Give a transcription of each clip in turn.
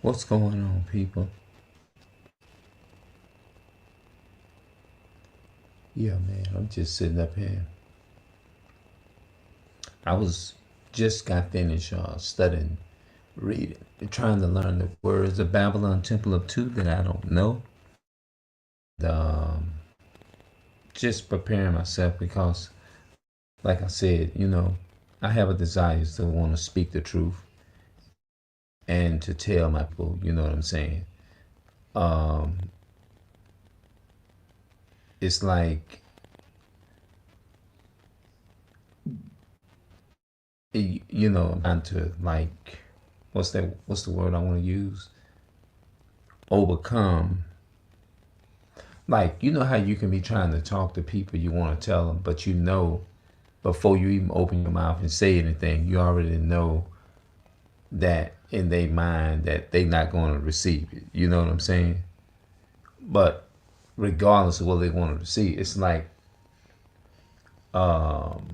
What's going on, people? Yeah, man, I'm just sitting up here. I was just got finished studying, reading, trying to learn the words of Babylon Temple of Two that I don't know. Um, just preparing myself because, like I said, I have a desire to want to speak the truth and to tell my people. You know what I'm saying? Um, it's like trying to like, what's that? What's the word I want to use? Overcome. Like, you know how you can be trying to talk to people, you want to tell them, but before you even open your mouth and say anything, you already know that in their mind that they not going to receive it. You know what I'm saying? But regardless of what they want to receive, it's like, um,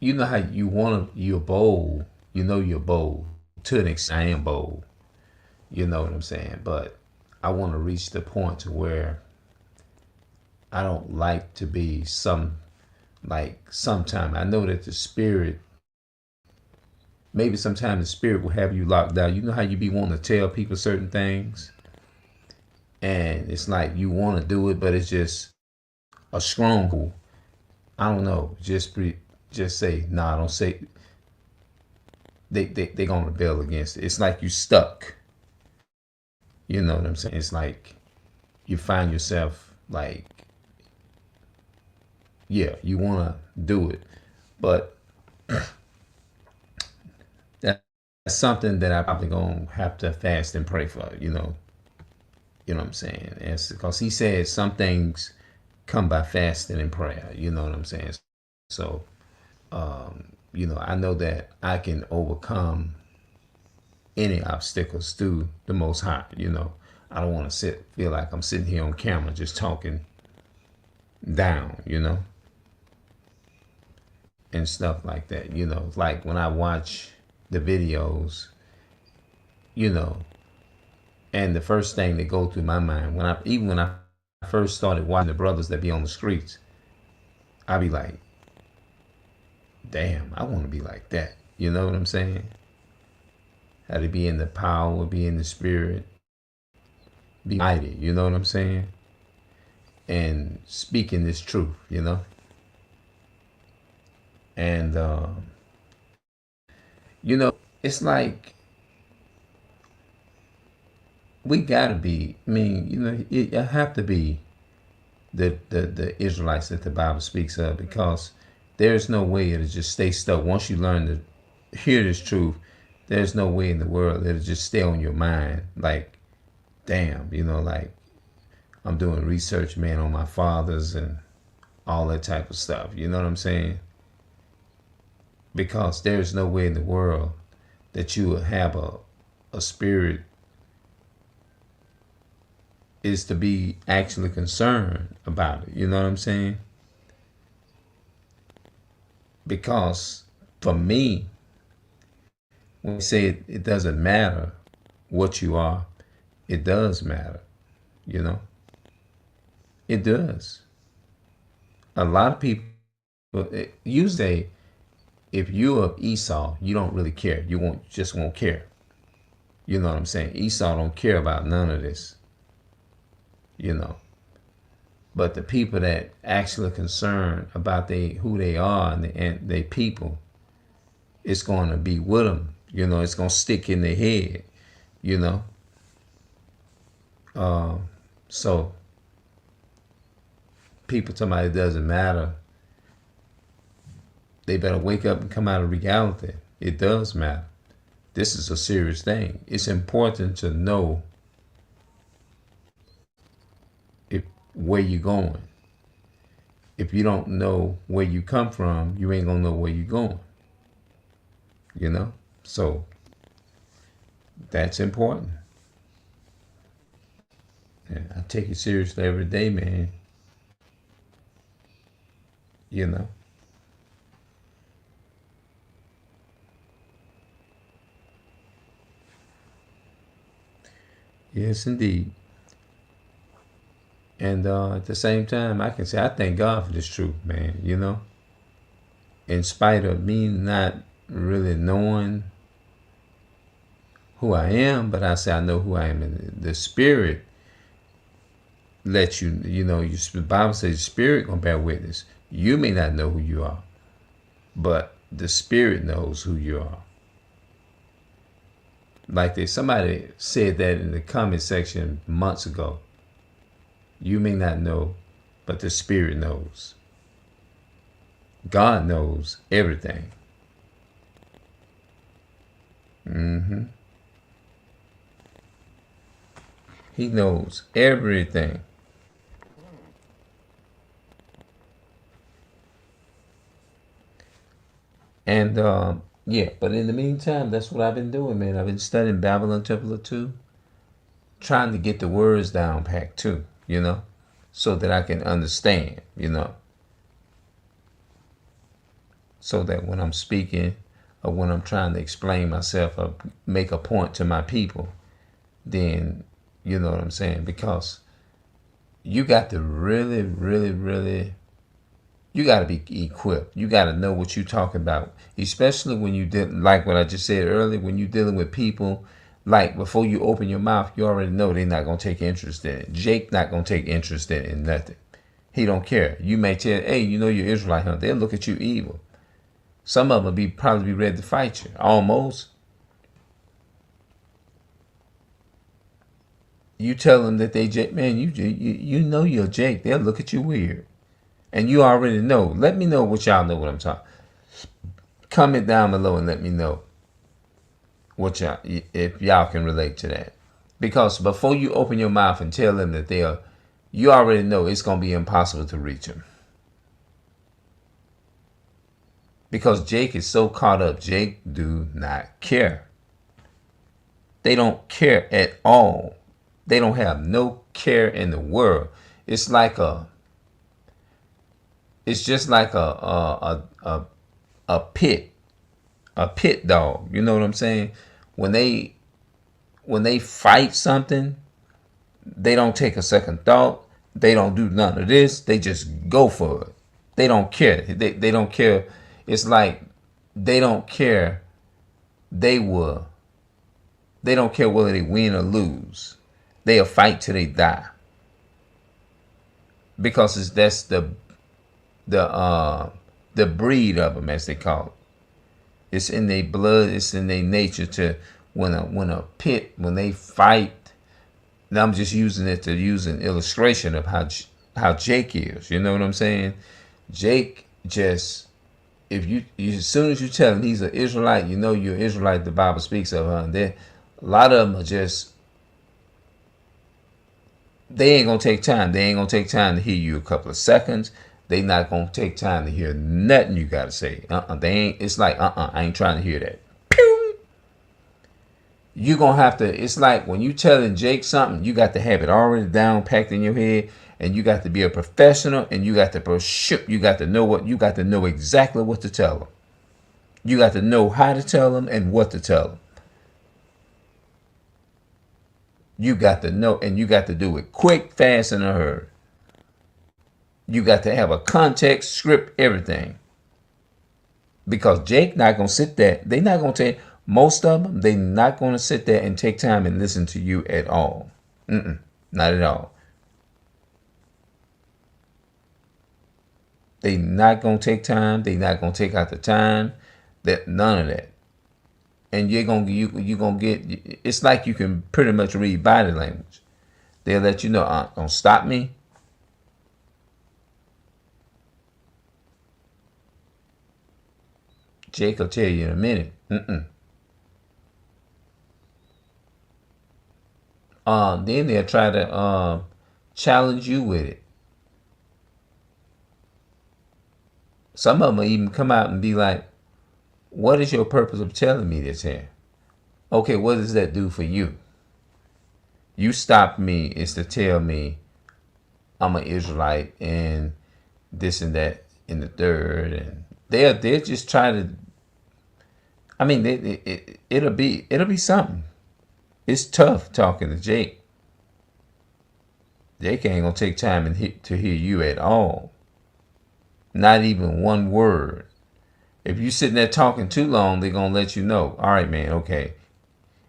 you know how you're bold. You know you're bold. To an extent, I am bold. You know what I'm saying? But I want to reach the point to where I don't like to be sometime I know that the spirit, maybe sometime the spirit will have you locked down. You know how you be wanting to tell people certain things and it's like you want to do it, but it's just a stronghold. I don't know. Just say, nah, don't say. They gonna rebel against it. It's like you stuck. You know what I'm saying? It's like you find yourself like, yeah, you want to do it, but that's something that I probably gonna have to fast and pray for. You know what I'm saying? It's because he said some things come by fasting and prayer. You know what I'm saying? So, I know that I can overcome any obstacles through the Most High. I don't want to feel like I'm sitting here on camera just talking down, and stuff like that. Like when I watch the videos, you know, and the first thing that go through my mind when I first started watching the brothers that be on the streets, I be like, damn, I want to be like that. You know what I'm saying? How to be in the power, be in the spirit, be mighty. You know what I'm saying? And speaking this truth. And it's like we gotta be. I mean, it have to be the Israelites that the Bible speaks of, because there's no way it'll just stay stuck. Once you learn to hear this truth, there's no way in the world it'll just stay on your mind. Like, damn, like I'm doing research, man, on my fathers and all that type of stuff. You know what I'm saying? Because there's no way in the world that you will have a spirit is to be actually concerned about it. You know what I'm saying? Because for me, when we say it doesn't matter what you are, it does matter. You know, it does. A lot of people, you say, if you're of Esau, you don't really care. You won't care. You know what I'm saying? Esau don't care about none of this. You know, but the people that actually concerned about who they are and they people, it's going to be with them. It's going to stick in their head. You know, so people talking about it doesn't matter. They better wake up and come out of reality. It does matter. This is a serious thing. It's important to know if where you're going. If you don't know where you come from, you ain't gonna know where you're going. So that's important. And I take it seriously every day, man. You know. Yes, indeed. And at the same time, I can say I thank God for this truth, man. In spite of me not really knowing who I am, but I say I know who I am. And the Spirit lets the Bible says the Spirit gonna bear witness. You may not know who you are, but the Spirit knows who you are. Like somebody said that in the comment section months ago. You may not know, but the Spirit knows. God knows everything. He knows everything. And yeah, but in the meantime, that's what I've been doing, man. I've been studying Babylon Temple 2, trying to get the words down packed too, so that I can understand, so that when I'm speaking or when I'm trying to explain myself or make a point to my people, then you know what I'm saying? Because you got to really, really, really, you got to be equipped. You got to know what you're talking about, especially when you did, like what I just said earlier, when you're dealing with people. Like before you open your mouth, you already know they're not gonna take interest in it. Jake not gonna take interest in nothing. He don't care. You may tell, hey, you're Israelite, huh? They'll look at you evil. Some of them will probably be ready to fight you. Almost. You tell them that they Jake, man, you know you're Jake. They'll look at you weird, and you already know. Let me know what y'all know what I'm talking. Comment down below and let me know what y'all, if y'all can relate to that. Because before you open your mouth and tell them that you already know it's gonna be impossible to reach them. Because Jake is so caught up. Jake do not care. They don't care at all. They don't have no care in the world. It's just like a pit dog. You know what I'm saying? When they fight something, they don't take a second thought. They don't do none of this. They just go for it. They don't care. They don't care. It's like they don't care. They don't care whether they win or lose. They'll fight till they die. Because that's the breed of them, as they call it. It's in their blood. It's in their nature to when they fight. Now I'm just using it to use an illustration of how Jake is. You know what I'm saying? Jake just, if you as soon as you tell him he's an Israelite, you're an Israelite. The Bible speaks of, and a lot of them are just, they ain't gonna take time. They ain't gonna take time to hear you a couple of seconds. They not gonna take time to hear nothing you gotta say. They ain't. It's like I ain't trying to hear that. Pew! You gonna have to. It's like when you telling Jake something, you got to have it already down packed in your head, and you got to be a professional, and you got to You got to know you got to know exactly what to tell them. You got to know how to tell them and what to tell them. You got to know, and you got to do it quick, fast, and in a hurry. You got to have a context, script, everything. Because Jake not going to sit there. They not going to take, most of them, they not going to sit there and take time and listen to you at all. Not at all. They not going to take time. They not going to take out the time. None of that. And you're gonna get. It's like you can pretty much read body language. They'll let you know, don't stop me. Jake will tell you in a minute. Then they'll try to challenge you with it. Some of them will even come out and be like, what is your purpose of telling me this here? Okay, what does that do for you? You stopped me is to tell me I'm an Israelite and this and that and the third, and they'll just try to. I mean, it'll be something. It's tough talking to Jake. Jake ain't gonna take time to hear you at all. Not even one word. If you sitting there talking too long, they're gonna let you know. All right, man. Okay.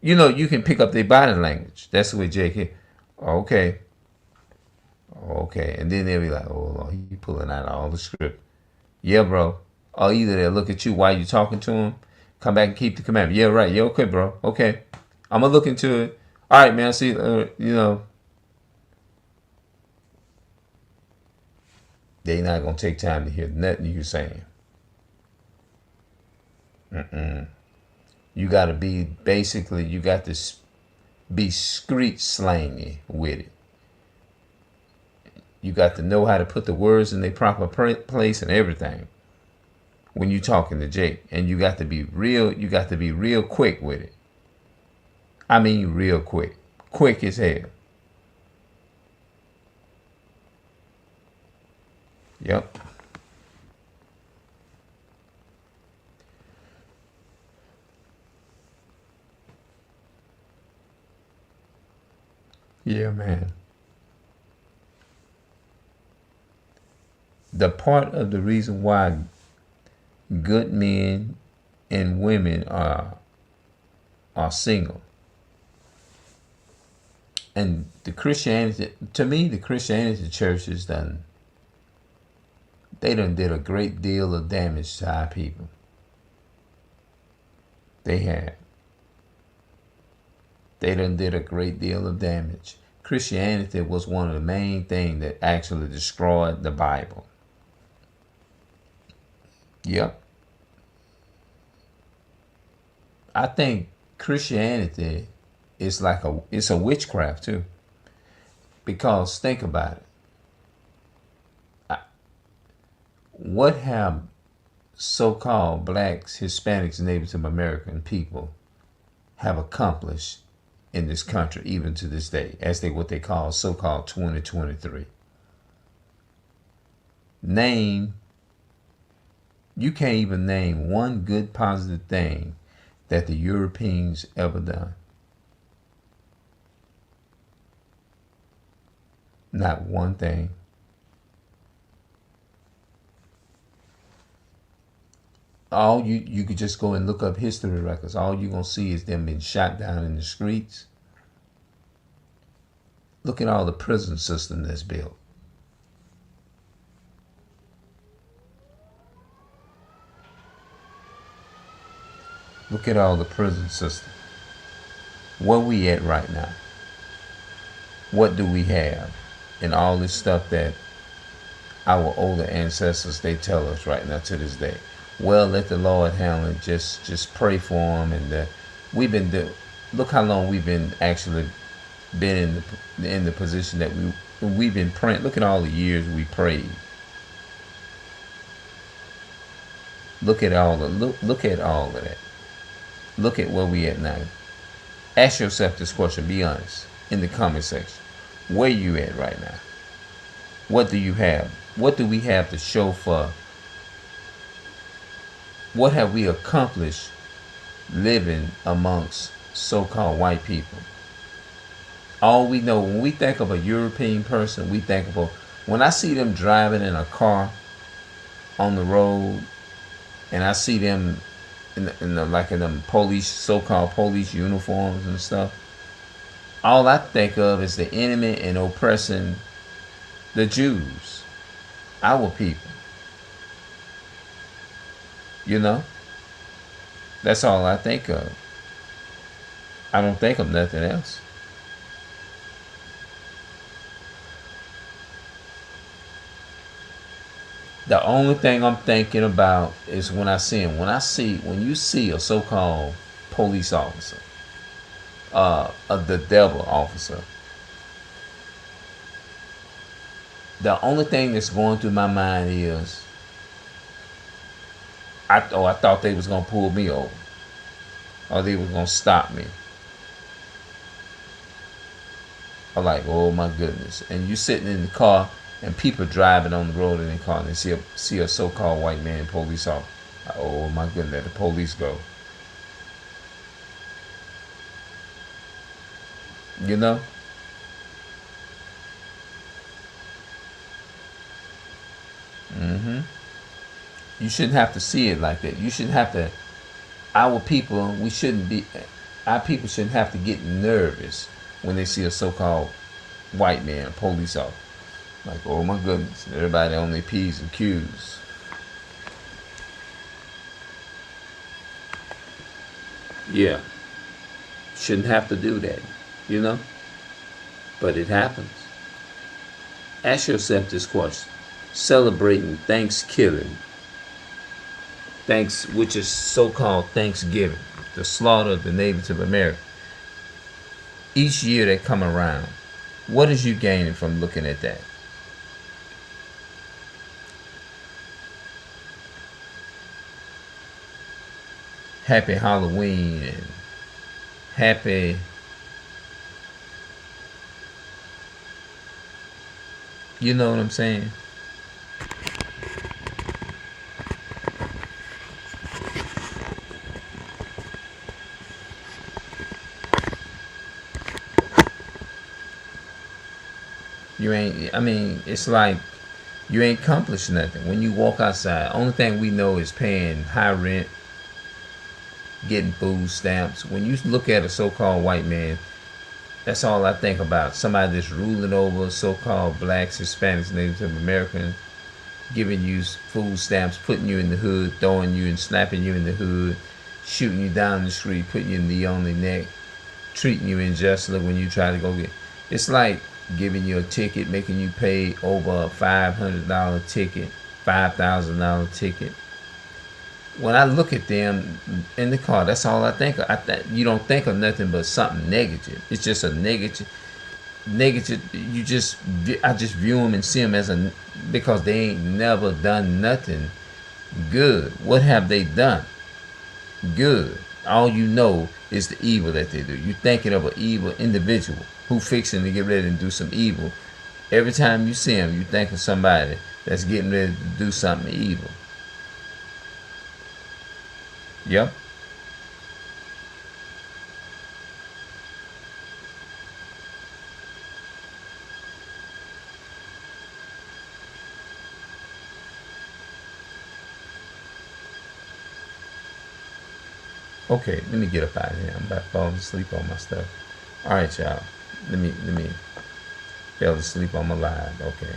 You know you can pick up their body language. That's the way Jake is. Okay. Okay. And then they'll be like, oh Lord, he pulling out all the script. Yeah, bro. Or either they'll look at you while you're talking to them, come back and keep the commandment. Yeah, right. Yeah, okay, bro. Okay. I'm gonna look into it. All right, man. See, they not gonna take time to hear nothing you're saying. You got to be basically. You got to be street slangy with it. You got to know how to put the words in their proper place and everything when you talking to Jake. And you got to be real. You got to be real quick with it. I mean, real quick, quick as hell. Yep. Yeah, man. The part of the reason why good men and women are single, and the Christianity, to me, the Christianity churches they done did a great deal of damage to our people. They have. They done did a great deal of damage. Christianity was one of the main things that actually destroyed the Bible. Yep. I think Christianity is like it's a witchcraft too. Because think about it. What have so-called blacks, Hispanics, Native American people have accomplished in this country, even to this day, as what they call so-called 2023? You can't even name one good positive thing that the Europeans ever done. Not one thing. All you could just go and look up history records. All you're gonna see is them being shot down in the streets. Look at all the prison system that's built. Look at all the prison system. Where we at right now? What do we have? And all this stuff that our older ancestors, they tell us right now to this day. Well, let the Lord handle it. Just pray for them. And look how long we've been actually been in the position that we've been praying. Look at all the years we prayed. Look at all of that. Look at where we at now. Ask yourself this question. Be honest in the comment section. Where you at right now? What do you have? What do we have to show for? What have we accomplished living amongst so-called white people? All we know, when we think of a European person, we think about, when I see them driving in a car on the road, and I see them in them police, so-called police uniforms and stuff, all I think of is the enemy and oppressing the Jews, our people. You know? That's all I think of. I don't think of nothing else. The only thing I'm thinking about is when I see him. When you see a so-called police officer, the devil officer, the only thing that's going through my mind is, I thought they was gonna pull me over, or they was gonna stop me. I'm like, oh my goodness! And you sitting in the car, and people driving on the road in their car, and they see a so-called white man police officer. Like, oh my goodness! Let the police go. You know. You shouldn't have to see it like that. You shouldn't have to. Our people, we shouldn't be. Our people shouldn't have to get nervous when they see a so-called white man, police officer. Like, oh my goodness, everybody on their P's and Q's. Yeah, shouldn't have to do that, you know? But it happens. Ask yourself this question. Celebrating Thanksgiving, which is so-called Thanksgiving, the slaughter of the natives of America. Each year they come around, what is you gaining from looking at that? Happy Halloween and happy, you know what I'm saying? You ain't, I mean, it's like you ain't accomplished nothing. When you walk outside, only thing we know is paying high rent, getting food stamps. When you look at a so-called white man, that's all I think about. Somebody that's ruling over so-called blacks, Hispanics, Native Americans, giving you food stamps, putting you in the hood, throwing you and slapping you in the hood, shooting you down the street, putting your knee on the neck, treating you unjustly when you try to go get. It's like giving you a ticket, making you pay over a $500 ticket, $5,000 ticket. When I look at them in the car, that's all I think of. You don't think of nothing but something negative. It's just a negative. I just view them and see them as because they ain't never done nothing good. What have they done good? All you know is the evil that they do. You're thinking of an evil individual who fixing to get ready to do some evil. Every time you see them, you think of somebody that's getting ready to do something evil. Yep. Okay, let me get up out of here. I'm about to fall asleep on my stuff. All right, y'all. Let me fell asleep on my live. Okay.